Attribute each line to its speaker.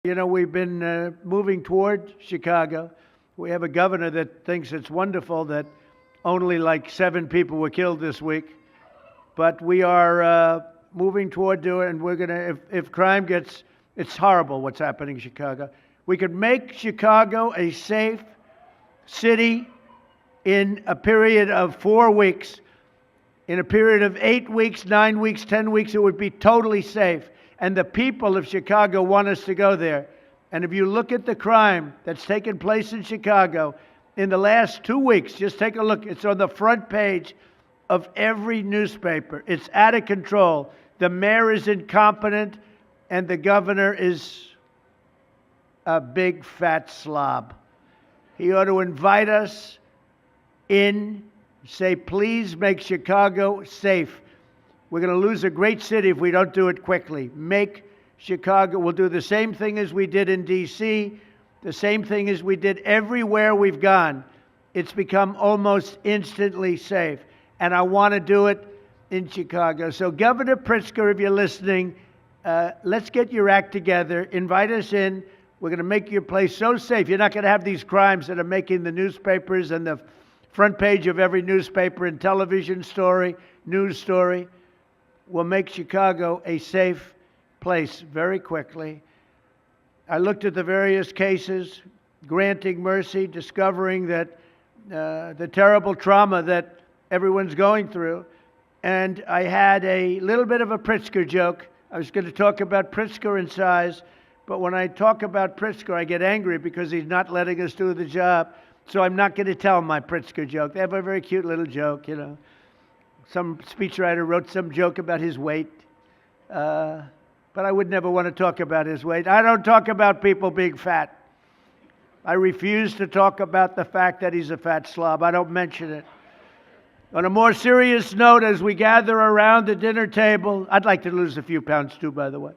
Speaker 1: You know, we've been moving toward Chicago. We have a governor that thinks it's wonderful that only like 7 people were killed this week. But we are moving toward doing, and we're going to, if crime gets, it's horrible what's happening in Chicago. We could make Chicago a safe city in a period of 4 weeks. In a period of 8 weeks, 9 weeks, 10 weeks, it would be totally safe. And the people of Chicago want us to go there. And if you look at the crime that's taken place in Chicago in the last 2 weeks, just take a look. It's on the front page of every newspaper. It's out of control. The mayor is incompetent, and the governor is a big fat slob. He ought to invite us in, say, please make Chicago safe. We're going to lose a great city if we don't do it quickly. Make Chicago, we'll do the same thing as we did in D.C., the same thing as we did everywhere we've gone. It's become almost instantly safe. And I want to do it in Chicago. So Governor Pritzker, if you're listening, let's get your act together. Invite us in. We're going to make your place so safe. You're not going to have these crimes that are making the newspapers and the front page of every newspaper and television story, news story. We'll make Chicago a safe place very quickly. I looked at the various cases, granting mercy, discovering that the terrible trauma that everyone's going through. And I had a little bit of a Pritzker joke. I was going to talk about Pritzker in size, but when I talk about Pritzker, I get angry because he's not letting us do the job. So I'm not going to tell my Pritzker joke. They have a very cute little joke, you know. Some speechwriter wrote some joke about his weight, but I would never want to talk about his weight. I don't talk about people being fat. I refuse to talk about the fact that he's a fat slob. I don't mention it. On a more serious note, as we gather around the dinner table, I'd like to lose a few pounds too, by the way.